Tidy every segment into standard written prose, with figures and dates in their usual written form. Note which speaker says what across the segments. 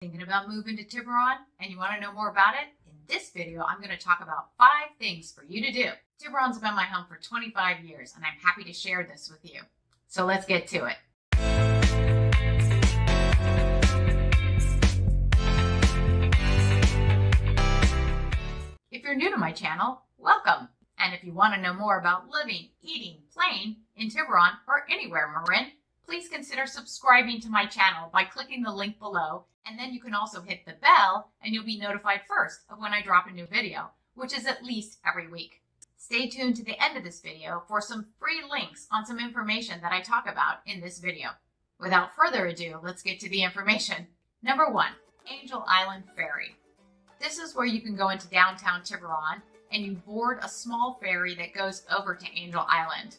Speaker 1: Thinking about moving to Tiburon and you want to know more about it? In this video, I'm going to talk about 5 things for you to do. Tiburon's been my home for 25 years and I'm happy to share this with you. So let's get to it. If you're new to my channel, welcome. And if you want to know more about living, eating, playing in Tiburon or anywhere Marin, please consider subscribing to my channel by clicking the link below, and then you can also hit the bell and you'll be notified first of when I drop a new video, which is at least every week. Stay tuned to the end of this video for some free links on some information that I talk about in this video. Without further ado, let's get to the information. Number 1, Angel Island Ferry. This is where you can go into downtown Tiburon and you board a small ferry that goes over to Angel Island.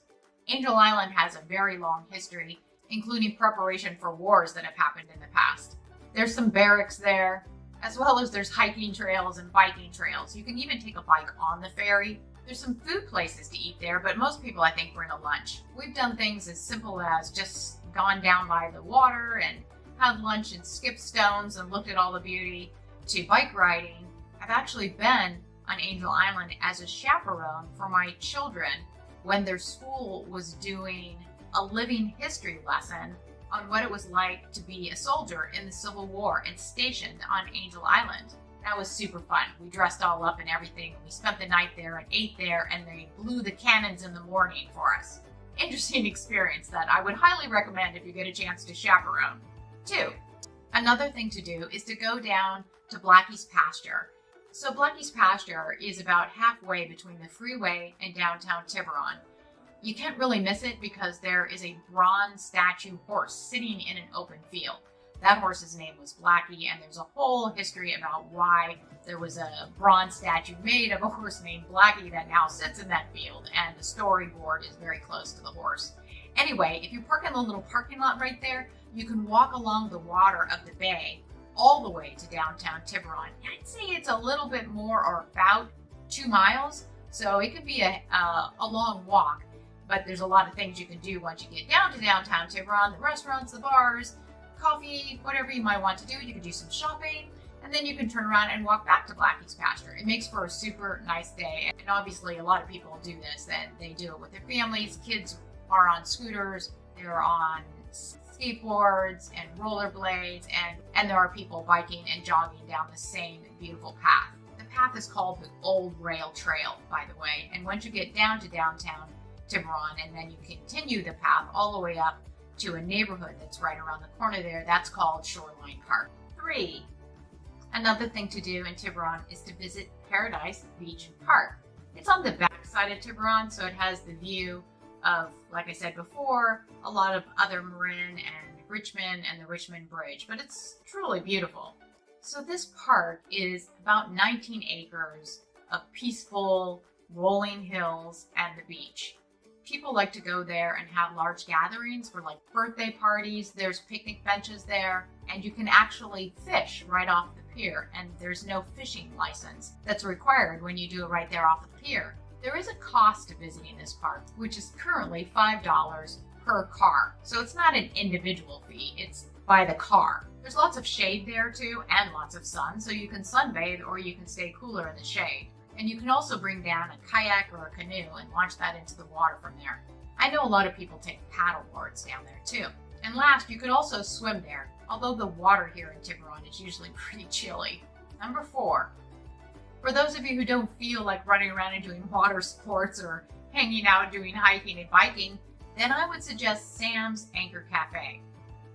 Speaker 1: Angel Island has a very long history, including preparation for wars that have happened in the past. There's some barracks there, as well as there's hiking trails and biking trails. You can even take a bike on the ferry. There's some food places to eat there, but most people, I think, bring a lunch. We've done things as simple as just gone down by the water and had lunch and skipped stones and looked at all the beauty, to bike riding. I've actually been on Angel Island as a chaperone for my children when their school was doing a living history lesson on what it was like to be a soldier in the Civil War and stationed on Angel Island. That was super fun. We dressed all up and everything. We spent the night there and ate there, and they blew the cannons in the morning for us. Interesting experience that I would highly recommend if you get a chance to chaperone. 2, another thing to do is to go down to Blackie's Pasture. So Blackie's Pasture is about halfway between the freeway and downtown Tiburon. You can't really miss it because there is a bronze statue horse sitting in an open field. That horse's name was Blackie, and there's a whole history about why there was a bronze statue made of a horse named Blackie that now sits in that field, and the storyboard is very close to the horse. Anyway, if you park in the little parking lot right there, you can walk along the water of the bay all the way to downtown Tiburon. I'd say it's a little bit more, or about 2 miles, so it could be a long walk. But there's a lot of things you can do once you get down to downtown Tiburon, the restaurants, the bars, coffee, whatever you might want to do. You can do some shopping, and then you can turn around and walk back to Blackie's Pasture. It makes for a super nice day. And obviously a lot of people do this, and they do it with their families. Kids are on scooters, they're on skateboards and rollerblades, and there are people biking and jogging down the same beautiful path. The path is called the Old Rail Trail, by the way. And once you get down to downtown Tiburon, and then you continue the path all the way up to a neighborhood that's right around the corner there, that's called Shoreline Park. 3, another thing to do in Tiburon is to visit Paradise Beach Park. It's on the back side of Tiburon, so it has the view of, like I said before, a lot of other Marin and Richmond and the Richmond Bridge, but it's truly beautiful. So this park is about 19 acres of peaceful rolling hills and the beach. People like to go there and have large gatherings for like birthday parties. There's picnic benches there, and you can actually fish right off the pier, and there's no fishing license that's required when you do it right there off the pier. There is a cost to visiting this park, which is currently $5 per car. So it's not an individual fee, it's by the car. There's lots of shade there too, and lots of sun, so you can sunbathe or you can stay cooler in the shade. And you can also bring down a kayak or a canoe and launch that into the water from there. I know a lot of people take paddle boards down there too. And last, you could also swim there, although the water here in Tiburon is usually pretty chilly. Number 4, for those of you who don't feel like running around and doing water sports or hanging out doing hiking and biking, then I would suggest Sam's Anchor Cafe.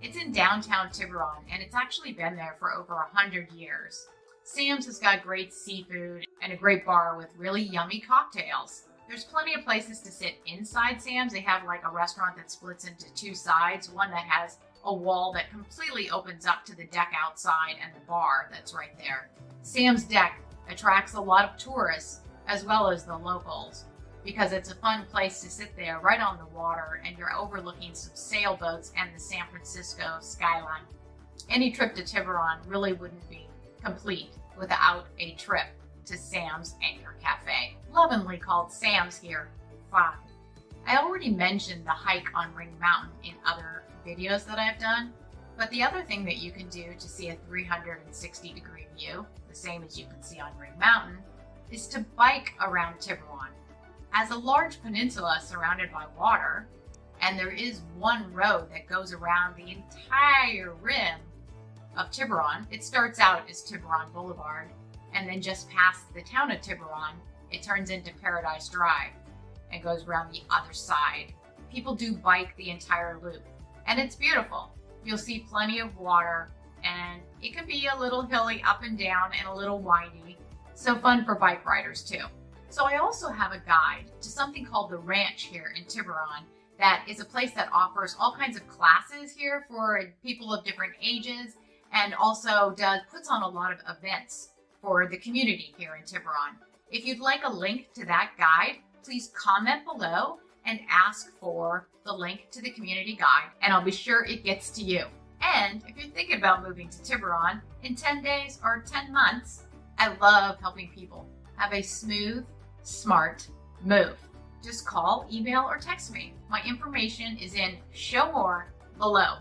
Speaker 1: It's in downtown Tiburon, and it's actually been there for over 100 years. Sam's has got great seafood and a great bar with really yummy cocktails. There's plenty of places to sit inside Sam's. They have like a restaurant that splits into 2 sides, one that has a wall that completely opens up to the deck outside and the bar that's right there. Sam's deck attracts a lot of tourists as well as the locals because it's a fun place to sit there right on the water, and you're overlooking some sailboats and the San Francisco skyline. Any trip to Tiburon really wouldn't be complete without a trip to Sam's Anchor Cafe, lovingly called Sam's here. 5, I already mentioned the hike on Ring Mountain in other videos that I've done. But the other thing that you can do to see a 360-degree view, the same as you can see on Ring Mountain, is to bike around Tiburon. As a large peninsula surrounded by water, and there is one road that goes around the entire rim of Tiburon. It starts out as Tiburon Boulevard, and then just past the town of Tiburon, it turns into Paradise Drive and goes around the other side. People do bike the entire loop, and it's beautiful. You'll see plenty of water, and it can be a little hilly up and down and a little windy, so fun for bike riders too. So I also have a guide to something called the Ranch here in Tiburon. That is a place that offers all kinds of classes here for people of different ages, and also puts on a lot of events for the community here in Tiburon. If you'd like a link to that guide, please comment below and ask for the link to the community guide, and I'll be sure it gets to you. And if you're thinking about moving to Tiburon in 10 days or 10 months, I love helping people have a smooth, smart move. Just call, email, or text me. My information is in Show More below.